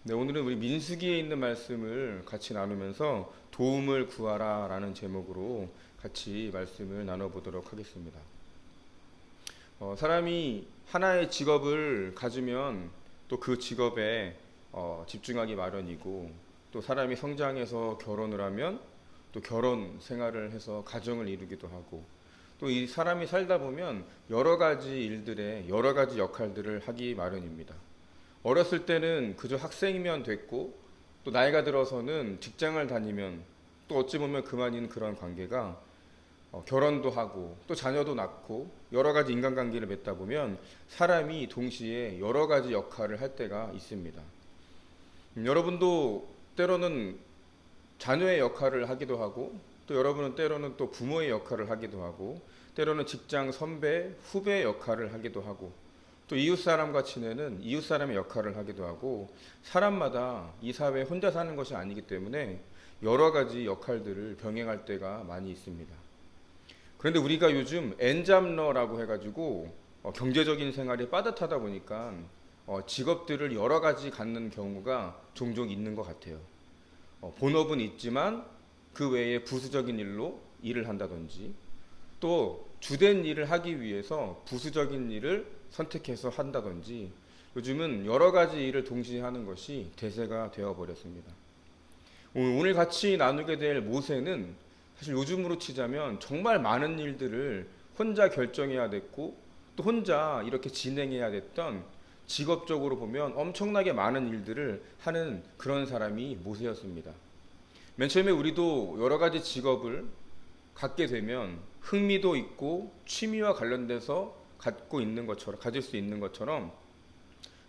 네, 오늘은 우리 민수기에 있는 말씀을 같이 나누면서 도움을 구하라 라는 제목으로 같이 말씀을 나눠보도록 하겠습니다. 사람이 하나의 직업을 가지면 또 그 직업에 집중하기 마련이고, 또 사람이 성장해서 결혼을 하면 또 결혼 생활을 해서 가정을 이루기도 하고, 또 이 사람이 살다 보면 여러 가지 일들에 여러 가지 역할들을 하기 마련입니다. 어렸을 때는 그저 학생이면 됐고, 또 나이가 들어서는 직장을 다니면 또 어찌 보면 그만인 그런 관계가 결혼도 하고 또 자녀도 낳고 여러 가지 인간관계를 맺다 보면 사람이 동시에 여러 가지 역할을 할 때가 있습니다. 여러분도 때로는 자녀의 역할을 하기도 하고, 또 여러분은 때로는 또 부모의 역할을 하기도 하고, 때로는 직장 선배, 후배의 역할을 하기도 하고, 또 이웃사람과 지내는 이웃사람의 역할을 하기도 하고, 사람마다 이 사회에 혼자 사는 것이 아니기 때문에 여러 가지 역할들을 병행할 때가 많이 있습니다. 그런데 우리가 요즘 엔잡러라고 해가지고 경제적인 생활이 빠듯하다 보니까 직업들을 여러 가지 갖는 경우가 종종 있는 것 같아요. 본업은 있지만 그 외에 부수적인 일로 일을 한다든지, 또 주된 일을 하기 위해서 부수적인 일을 선택해서 한다든지, 요즘은 여러 가지 일을 동시에 하는 것이 대세가 되어버렸습니다. 오늘 같이 나누게 될 모세는 사실 요즘으로 치자면 정말 많은 일들을 혼자 결정해야 됐고, 또 혼자 이렇게 진행해야 됐던, 직업적으로 보면 엄청나게 많은 일들을 하는 그런 사람이 모세였습니다. 맨 처음에 우리도 여러 가지 직업을 갖게 되면 흥미도 있고 취미와 관련돼서 가질 수 있는 것처럼,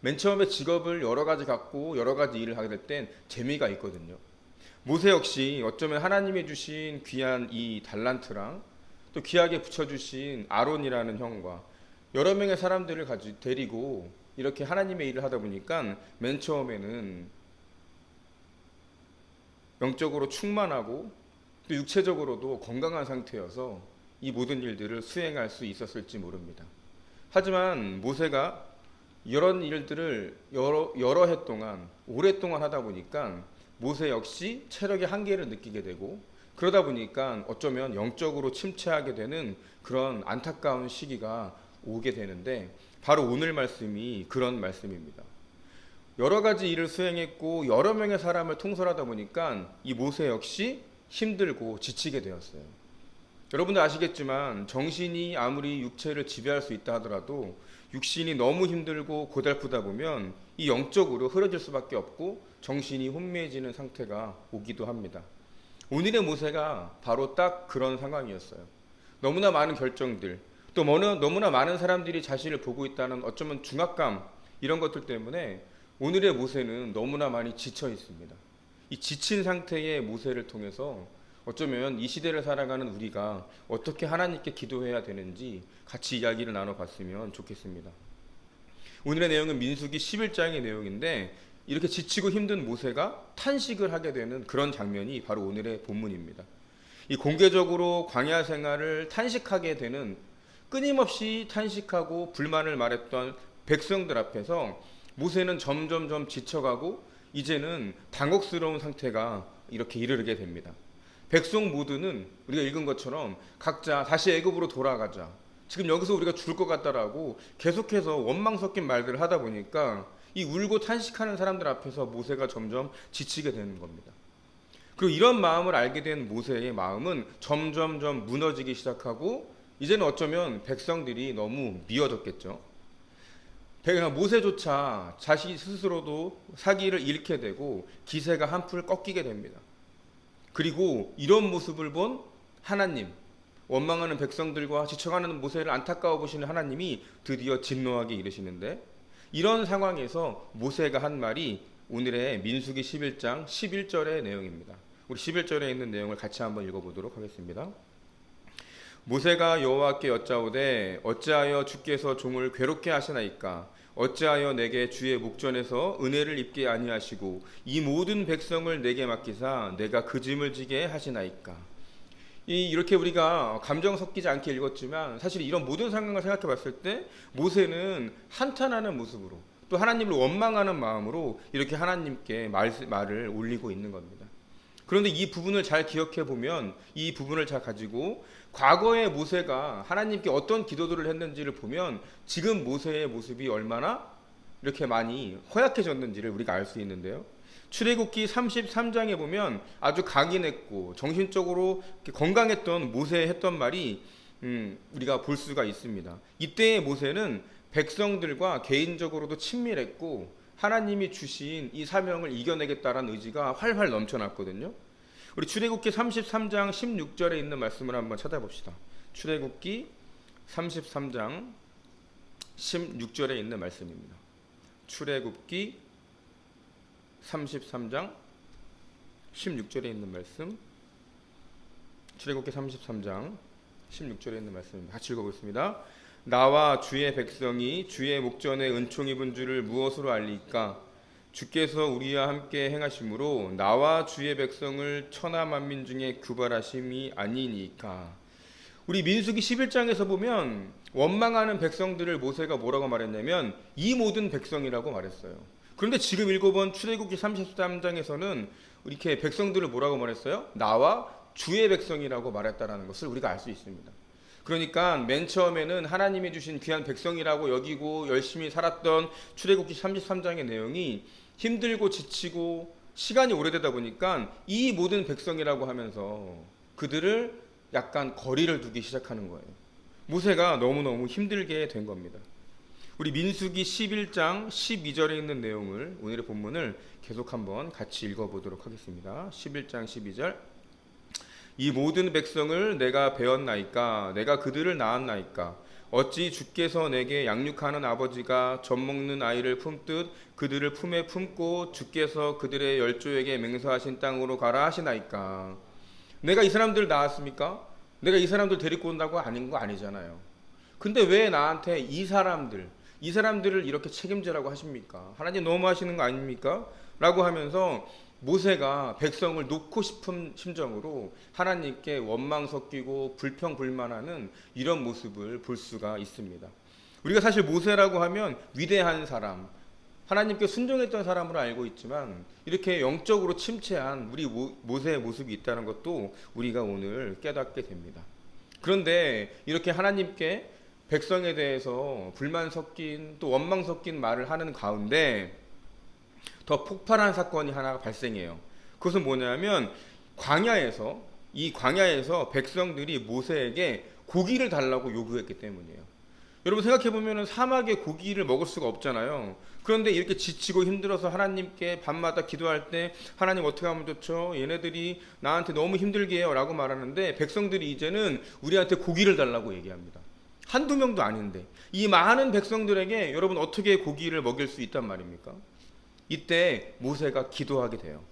맨 처음에 직업을 여러 가지 갖고 여러 가지 일을 하게 될 땐 재미가 있거든요. 모세 역시 어쩌면 하나님이 주신 귀한 이 달란트랑 또 귀하게 붙여주신 아론이라는 형과 여러 명의 사람들을 데리고 이렇게 하나님의 일을 하다 보니까 맨 처음에는 영적으로 충만하고 또 육체적으로도 건강한 상태여서 이 모든 일들을 수행할 수 있었을지 모릅니다. 하지만 모세가 이런 일들을 여러 해 동안, 오랫동안 하다 보니까 모세 역시 체력의 한계를 느끼게 되고, 그러다 보니까 어쩌면 영적으로 침체하게 되는 그런 안타까운 시기가 오게 되는데, 바로 오늘 말씀이 그런 말씀입니다. 여러 가지 일을 수행했고 여러 명의 사람을 통솔하다 보니까 이 모세 역시 힘들고 지치게 되었어요. 여러분들 아시겠지만 정신이 아무리 육체를 지배할 수 있다 하더라도 육신이 너무 힘들고 고달프다 보면 이 영적으로 흐려질 수밖에 없고 정신이 혼미해지는 상태가 오기도 합니다. 오늘의 모세가 바로 딱 그런 상황이었어요. 너무나 많은 결정들, 또 너무나 많은 사람들이 자신을 보고 있다는 어쩌면 중압감, 이런 것들 때문에 오늘의 모세는 너무나 많이 지쳐 있습니다. 이 지친 상태의 모세를 통해서 어쩌면 이 시대를 살아가는 우리가 어떻게 하나님께 기도해야 되는지 같이 이야기를 나눠봤으면 좋겠습니다. 오늘의 내용은 민수기 11장의 내용인데, 이렇게 지치고 힘든 모세가 탄식을 하게 되는 그런 장면이 바로 오늘의 본문입니다. 이 공개적으로 광야 생활을 탄식하게 되는, 끊임없이 탄식하고 불만을 말했던 백성들 앞에서 모세는 점점점 지쳐가고 이제는 당혹스러운 상태가 이렇게 이르게 됩니다. 백성 모두는 우리가 읽은 것처럼 각자 다시 애굽으로 돌아가자, 지금 여기서 우리가 죽을 것 같다라고 계속해서 원망 섞인 말들을 하다 보니까 이 울고 탄식하는 사람들 앞에서 모세가 점점 지치게 되는 겁니다. 그리고 이런 마음을 알게 된 모세의 마음은 점점점 무너지기 시작하고, 이제는 어쩌면 백성들이 너무 미워졌겠죠. 모세조차 자신 스스로도 사기를 잃게 되고 기세가 한풀 꺾이게 됩니다. 그리고 이런 모습을 본 하나님, 원망하는 백성들과 지쳐가는 모세를 안타까워 보시는 하나님이 드디어 진노하게 이르시는데, 이런 상황에서 모세가 한 말이 오늘의 민수기 11장 11절의 내용입니다. 우리 11절에 있는 내용을 같이 한번 읽어보도록 하겠습니다. 모세가 여호와께 여짜오되 어찌하여 주께서 종을 괴롭게 하시나이까? 어찌하여 내게 주의 목전에서 은혜를 입게 아니하시고 이 모든 백성을 내게 맡기사 내가 그 짐을 지게 하시나이까? 이렇게 우리가 감정 섞이지 않게 읽었지만, 사실 이런 모든 상황을 생각해 봤을 때 모세는 한탄하는 모습으로, 또 하나님을 원망하는 마음으로 이렇게 하나님께 말을 올리고 있는 겁니다. 그런데 이 부분을 잘 기억해 보면, 이 부분을 잘 가지고 과거의 모세가 하나님께 어떤 기도들을 했는지를 보면 지금 모세의 모습이 얼마나 이렇게 많이 허약해졌는지를 우리가 알 수 있는데요. 출애굽기 33장에 보면 아주 강인했고 정신적으로 건강했던 모세의 했던 말이 우리가 볼 수가 있습니다. 이때의 모세는 백성들과 개인적으로도 친밀했고 하나님이 주신 이 사명을 이겨내겠다라는 의지가 활활 넘쳐났거든요. 우리 출애굽기 33장 16절에 있는 말씀을 한번 찾아봅시다. 출애굽기 33장 16절에 있는 말씀입니다. 출애굽기 33장 16절에 있는 말씀, 출애굽기 33장 16절에 있는 말씀입니다. 같이 읽어보겠습니다. 나와 주의 백성이 주의 목전에 은총 입은 줄을 무엇으로 알리까? 주께서 우리와 함께 행하심으로 나와 주의 백성을 천하 만민 중에 구별하심이 아니니까. 우리 민수기 11장에서 보면 원망하는 백성들을 모세가 뭐라고 말했냐면 이 모든 백성이라고 말했어요. 그런데 지금 읽어본 출애굽기 33장에서는 이렇게 백성들을 뭐라고 말했어요? 나와 주의 백성이라고 말했다라는 것을 우리가 알 수 있습니다. 그러니까 맨 처음에는 하나님이 주신 귀한 백성이라고 여기고 열심히 살았던 출애굽기 33장의 내용이 힘들고 지치고 시간이 오래되다 보니까 이 모든 백성이라고 하면서 그들을 약간 거리를 두기 시작하는 거예요. 모세가 너무너무 힘들게 된 겁니다. 우리 민수기 11장 12절에 있는 내용을, 오늘의 본문을 계속 한번 같이 읽어보도록 하겠습니다. 11장 12절. 이 모든 백성을 내가 배웠나이까? 내가 그들을 낳았나이까? 어찌 주께서 내게 양육하는 아버지가 젖 먹는 아이를 품듯 그들을 품에 품고 주께서 그들의 열조에게 맹세하신 땅으로 가라 하시나이까? 내가 이 사람들을 낳았습니까? 내가 이 사람들 데리고 온다고 아닌 거 아니잖아요. 근데 왜 나한테 이 사람들을 이렇게 책임지라고 하십니까? 하나님 너무 하시는 거 아닙니까? 라고 하면서 모세가 백성을 놓고 싶은 심정으로 하나님께 원망 섞이고 불평불만하는 이런 모습을 볼 수가 있습니다. 우리가 사실 모세라고 하면 위대한 사람, 하나님께 순종했던 사람으로 알고 있지만 이렇게 영적으로 침체한 우리 모세의 모습이 있다는 것도 우리가 오늘 깨닫게 됩니다. 그런데 이렇게 하나님께 백성에 대해서 불만 섞인 또 원망 섞인 말을 하는 가운데 더 폭발한 사건이 하나가 발생해요. 그것은 뭐냐면 이 광야에서 백성들이 모세에게 고기를 달라고 요구했기 때문이에요. 여러분 생각해보면 사막에 고기를 먹을 수가 없잖아요. 그런데 이렇게 지치고 힘들어서 하나님께 밤마다 기도할 때 하나님 어떻게 하면 좋죠? 얘네들이 나한테 너무 힘들게 해요 라고 말하는데 백성들이 이제는 우리한테 고기를 달라고 얘기합니다. 한두 명도 아닌데 이 많은 백성들에게 여러분 어떻게 고기를 먹일 수 있단 말입니까? 이때 모세가 기도하게 돼요.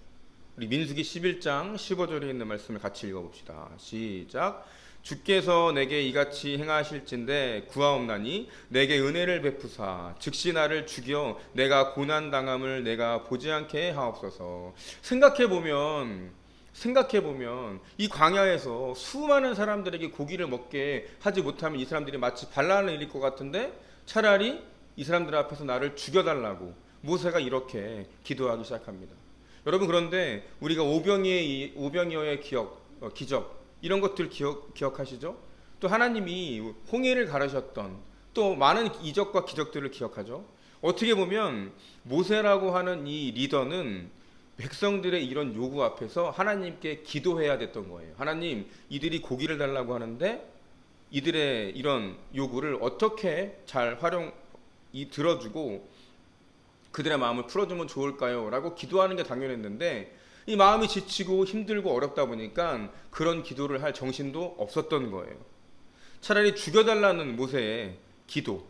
우리 민수기 11장 15절에 있는 말씀을 같이 읽어봅시다. 시작. 주께서 내게 이같이 행하실진대 구하옵나니 내게 은혜를 베푸사 즉시 나를 죽여 내가 고난당함을 내가 보지 않게 하옵소서. 생각해보면 이 광야에서 수많은 사람들에게 고기를 먹게 하지 못하면 이 사람들이 마치 반란을 일으킬 것 같은데 차라리 이 사람들 앞에서 나를 죽여달라고 모세가 이렇게 기도하기 시작합니다. 여러분 그런데 우리가 오병이어의 기적 이런 것들 기억하시죠? 또 하나님이 홍해를 가르셨던 또 많은 이적과 기적들을 기억하죠. 어떻게 보면 모세라고 하는 이 리더는 백성들의 이런 요구 앞에서 하나님께 기도해야 됐던 거예요. 하나님, 이들이 고기를 달라고 하는데 이들의 이런 요구를 어떻게 잘 들어주고 그들의 마음을 풀어주면 좋을까요? 라고 기도하는 게 당연했는데 이 마음이 지치고 힘들고 어렵다 보니까 그런 기도를 할 정신도 없었던 거예요. 차라리 죽여달라는 모세의 기도,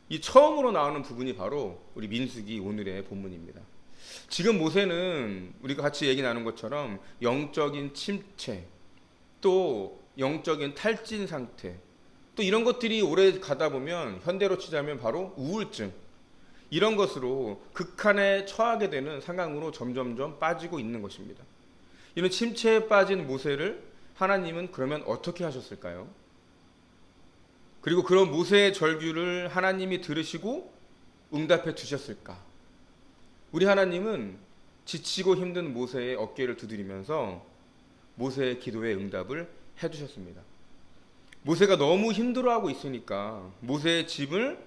이 처음으로 나오는 부분이 바로 우리 민수기 오늘의 본문입니다. 지금 모세는 우리가 같이 얘기 나눈 것처럼 영적인 침체, 또 영적인 탈진 상태, 또 이런 것들이 오래 가다 보면 현대로 치자면 바로 우울증, 이런 것으로 극한에 처하게 되는 상황으로 점점점 빠지고 있는 것입니다. 이런 침체에 빠진 모세를 하나님은 그러면 어떻게 하셨을까요? 그리고 그런 모세의 절규를 하나님이 들으시고 응답해 주셨을까? 우리 하나님은 지치고 힘든 모세의 어깨를 두드리면서 모세의 기도에 응답을 해주셨습니다. 모세가 너무 힘들어하고 있으니까 모세의 집을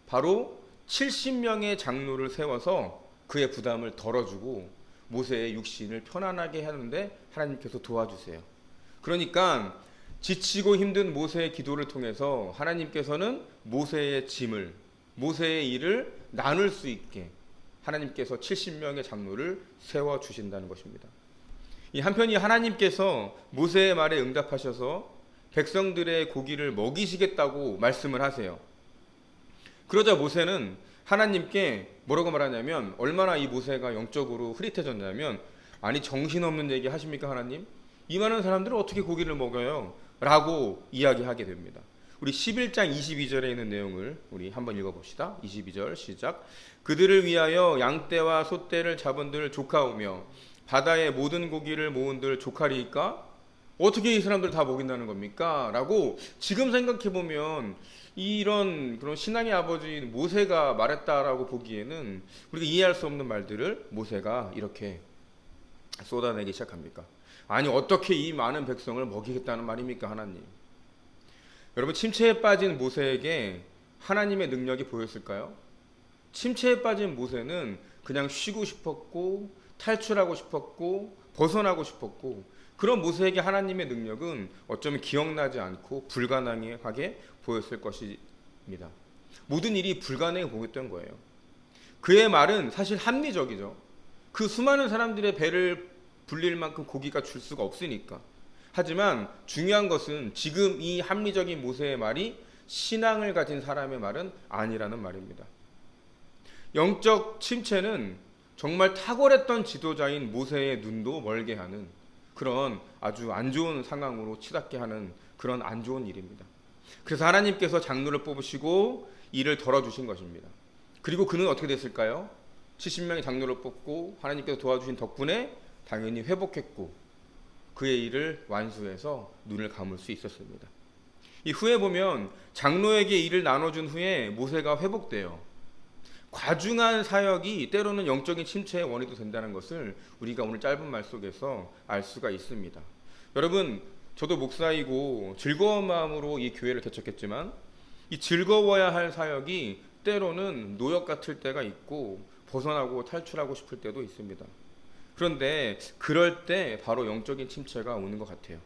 바로 70명의 장로를 세워서 그의 부담을 덜어주고 모세의 육신을 편안하게 하는데 하나님께서 도와주세요. 그러니까 지치고 힘든 모세의 기도를 통해서 하나님께서는 모세의 짐을, 모세의 일을 나눌 수 있게 하나님께서 70명의 장로를 세워주신다는 것입니다. 이 한편이 하나님께서 모세의 말에 응답하셔서 백성들의 고기를 먹이시겠다고 말씀을 하세요. 그러자 모세는 하나님께 뭐라고 말하냐면, 얼마나 이 모세가 영적으로 흐릿해졌냐면, 아니 정신없는 얘기 하십니까 하나님? 이 많은 사람들은 어떻게 고기를 먹어요? 라고 이야기하게 됩니다. 우리 11장 22절에 있는 내용을 우리 한번 읽어봅시다. 22절 시작. 그들을 위하여 양떼와 소떼를 잡은들 조카오며 바다의 모든 고기를 모은들 조카리이까? 어떻게 이 사람들 다 먹인다는 겁니까? 라고 지금 생각해보면 이런 그런 신앙의 아버지 모세가 말했다라고 보기에는 우리가 이해할 수 없는 말들을 모세가 이렇게 쏟아내기 시작합니까? 아니 어떻게 이 많은 백성을 먹이겠다는 말입니까 하나님? 여러분, 침체에 빠진 모세에게 하나님의 능력이 보였을까요? 침체에 빠진 모세는 그냥 쉬고 싶었고 탈출하고 싶었고 벗어나고 싶었고, 그런 모세에게 하나님의 능력은 어쩌면 기억나지 않고 불가능하게 보였을 것입니다. 모든 일이 불가능해 보였던 거예요. 그의 말은 사실 합리적이죠. 그 수많은 사람들의 배를 불릴 만큼 고기가 줄 수가 없으니까. 하지만 중요한 것은 지금 이 합리적인 모세의 말이 신앙을 가진 사람의 말은 아니라는 말입니다. 영적 침체는 정말 탁월했던 지도자인 모세의 눈도 멀게 하는 그런 아주 안 좋은 상황으로 치닫게 하는 그런 안 좋은 일입니다. 그래서 하나님께서 장로를 뽑으시고 일을 덜어주신 것입니다. 그리고 그는 어떻게 됐을까요? 70명의 장로를 뽑고 하나님께서 도와주신 덕분에 당연히 회복했고 그의 일을 완수해서 눈을 감을 수 있었습니다. 이 후에 보면 장로에게 일을 나눠준 후에 모세가 회복돼요. 과중한 사역이 때로는 영적인 침체의 원인도 된다는 것을 우리가 오늘 짧은 말 속에서 알 수가 있습니다. 여러분, 저도 목사이고 즐거운 마음으로 이 교회를 개척했지만 이 즐거워야 할 사역이 때로는 노역 같을 때가 있고 벗어나고 탈출하고 싶을 때도 있습니다. 그런데 그럴 때 바로 영적인 침체가 오는 것 같아요.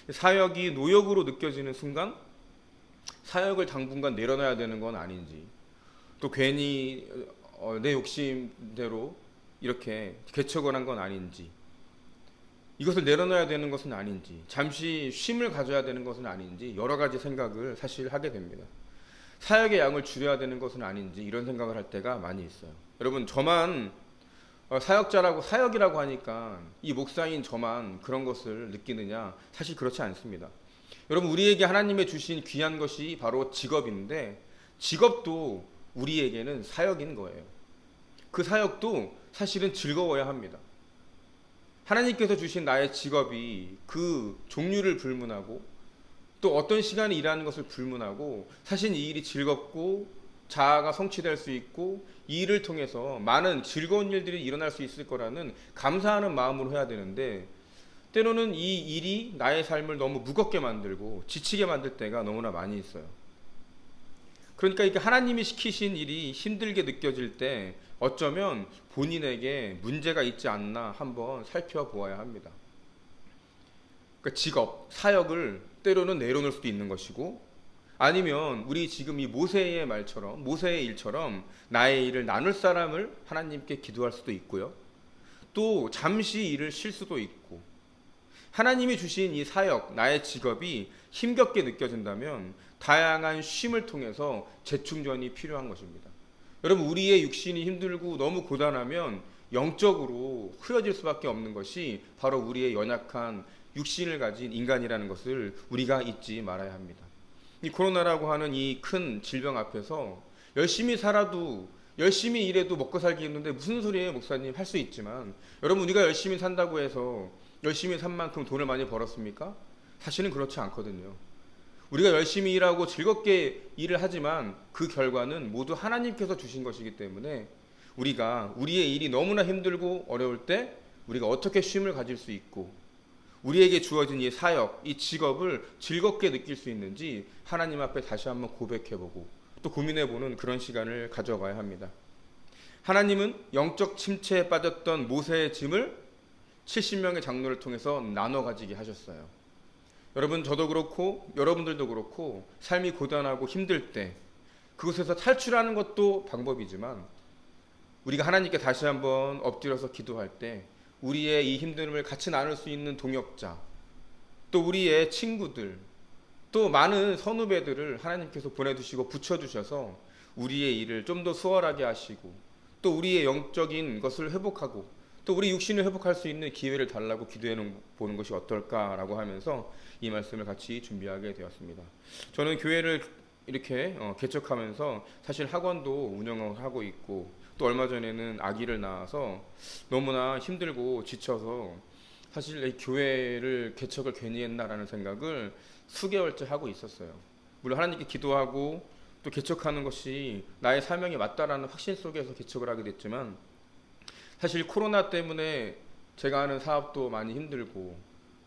사역이 노역으로 느껴지는 순간 사역을 당분간 내려놔야 되는 건 아닌지, 또 괜히 내 욕심대로 이렇게 개척을 한 건 아닌지, 이것을 내려놔야 되는 것은 아닌지, 잠시 쉼을 가져야 되는 것은 아닌지 여러 가지 생각을 사실 하게 됩니다. 사역의 양을 줄여야 되는 것은 아닌지 이런 생각을 할 때가 많이 있어요. 여러분, 저만 사역자라고 사역이라고 하니까 이 목사인 저만 그런 것을 느끼느냐? 사실 그렇지 않습니다. 여러분, 우리에게 하나님의 주신 귀한 것이 바로 직업인데 직업도 우리에게는 사역인 거예요. 그 사역도 사실은 즐거워야 합니다. 하나님께서 주신 나의 직업이 그 종류를 불문하고 또 어떤 시간에 일하는 것을 불문하고 사실 이 일이 즐겁고 자아가 성취될 수 있고 이 일을 통해서 많은 즐거운 일들이 일어날 수 있을 거라는 감사하는 마음으로 해야 되는데, 때로는 이 일이 나의 삶을 너무 무겁게 만들고 지치게 만들 때가 너무나 많이 있어요. 그러니까 이게 하나님이 시키신 일이 힘들게 느껴질 때 어쩌면 본인에게 문제가 있지 않나 한번 살펴보아야 합니다. 그러니까 직업, 사역을 때로는 내려놓을 수도 있는 것이고, 아니면 우리 지금 이 모세의 말처럼, 모세의 일처럼 나의 일을 나눌 사람을 하나님께 기도할 수도 있고요. 또 잠시 일을 쉴 수도 있고, 하나님이 주신 이 사역, 나의 직업이 힘겹게 느껴진다면 다양한 쉼을 통해서 재충전이 필요한 것입니다. 여러분, 우리의 육신이 힘들고 너무 고단하면 영적으로 흐려질 수밖에 없는 것이 바로 우리의 연약한 육신을 가진 인간이라는 것을 우리가 잊지 말아야 합니다. 이 코로나라고 하는 이 큰 질병 앞에서 열심히 살아도 열심히 일해도 먹고 살기 힘든데 무슨 소리예요 목사님? 할 수 있지만 여러분, 우리가 열심히 산다고 해서 열심히 산 만큼 돈을 많이 벌었습니까? 사실은 그렇지 않거든요. 우리가 열심히 일하고 즐겁게 일을 하지만 그 결과는 모두 하나님께서 주신 것이기 때문에 우리가 우리의 일이 너무나 힘들고 어려울 때 우리가 어떻게 쉼을 가질 수 있고 우리에게 주어진 이 사역, 이 직업을 즐겁게 느낄 수 있는지 하나님 앞에 다시 한번 고백해보고 또 고민해보는 그런 시간을 가져가야 합니다. 하나님은 영적 침체에 빠졌던 모세의 짐을 70명의 장로를 통해서 나눠 가지게 하셨어요. 여러분, 저도 그렇고 여러분들도 그렇고 삶이 고단하고 힘들 때 그곳에서 탈출하는 것도 방법이지만 우리가 하나님께 다시 한번 엎드려서 기도할 때 우리의 이 힘듦을 같이 나눌 수 있는 동역자, 또 우리의 친구들, 또 많은 선후배들을 하나님께서 보내주시고 붙여주셔서 우리의 일을 좀 더 수월하게 하시고 또 우리의 영적인 것을 회복하고 또 우리 육신을 회복할 수 있는 기회를 달라고 기도해 보는 것이 어떨까라고 하면서 이 말씀을 같이 준비하게 되었습니다. 저는 교회를 이렇게 개척하면서 사실 학원도 운영을 하고 있고 또 얼마 전에는 아기를 낳아서 너무나 힘들고 지쳐서 사실 이 교회를 개척을 괜히 했나라는 생각을 수개월째 하고 있었어요. 물론 하나님께 기도하고 또 개척하는 것이 나의 사명이 맞다라는 확신 속에서 개척을 하게 됐지만 사실 코로나 때문에 제가 하는 사업도 많이 힘들고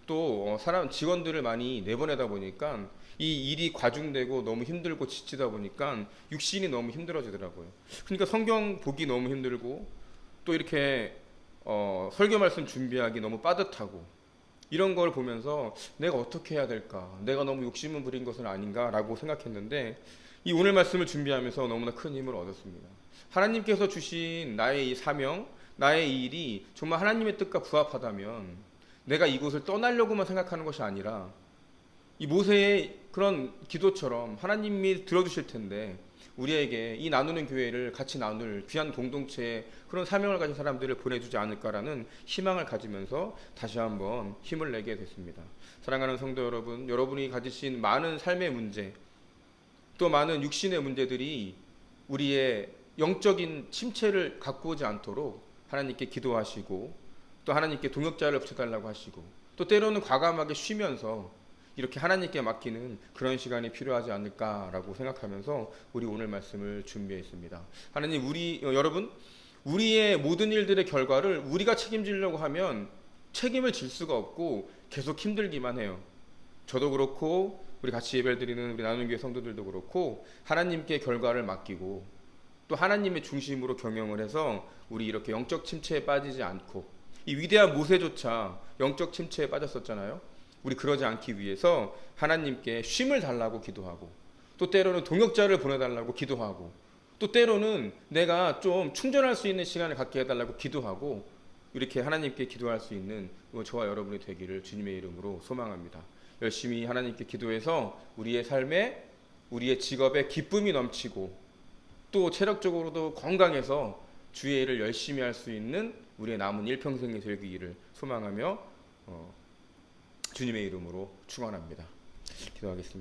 또 사람 직원들을 많이 내보내다 보니까 이 일이 과중되고 너무 힘들고 지치다 보니까 육신이 너무 힘들어지더라고요. 그러니까 성경 보기 너무 힘들고 또 이렇게 설교 말씀 준비하기 너무 빠듯하고 이런 걸 보면서 내가 어떻게 해야 될까? 내가 너무 욕심을 부린 것은 아닌가라고 생각했는데 이 오늘 말씀을 준비하면서 너무나 큰 힘을 얻었습니다. 하나님께서 주신 나의 이 사명, 나의 이 일이 정말 하나님의 뜻과 부합하다면 내가 이곳을 떠나려고만 생각하는 것이 아니라 이 모세의 그런 기도처럼 하나님이 들어주실 텐데 우리에게 이 나누는 교회를 같이 나눌 귀한 공동체에 그런 사명을 가진 사람들을 보내주지 않을까라는 희망을 가지면서 다시 한번 힘을 내게 됐습니다. 사랑하는 성도 여러분, 여러분이 가지신 많은 삶의 문제 또 많은 육신의 문제들이 우리의 영적인 침체를 갖고 오지 않도록 하나님께 기도하시고 또 하나님께 동역자를 붙여달라고 하시고 또 때로는 과감하게 쉬면서 이렇게 하나님께 맡기는 그런 시간이 필요하지 않을까라고 생각하면서 우리 오늘 말씀을 준비했습니다. 하나님, 여러분, 우리의 모든 일들의 결과를 우리가 책임지려고 하면 책임을 질 수가 없고 계속 힘들기만 해요. 저도 그렇고 우리 같이 예배드리는 우리 나눔교회 성도들도 그렇고 하나님께 결과를 맡기고 또 하나님의 중심으로 경영을 해서 우리 이렇게 영적 침체에 빠지지 않고 이 위대한 모세조차 영적 침체에 빠졌었잖아요. 우리 그러지 않기 위해서 하나님께 쉼을 달라고 기도하고 또 때로는 동역자를 보내달라고 기도하고 또 때로는 내가 좀 충전할 수 있는 시간을 갖게 해달라고 기도하고 이렇게 하나님께 기도할 수 있는 저와 여러분이 되기를 주님의 이름으로 소망합니다. 열심히 하나님께 기도해서 우리의 삶에 우리의 직업에 기쁨이 넘치고 또 체력적으로도 건강해서 주의 일을 열심히 할 수 있는 우리의 남은 일평생이 되기를 소망하며 주님의 이름으로 축원합니다. 기도하겠습니다.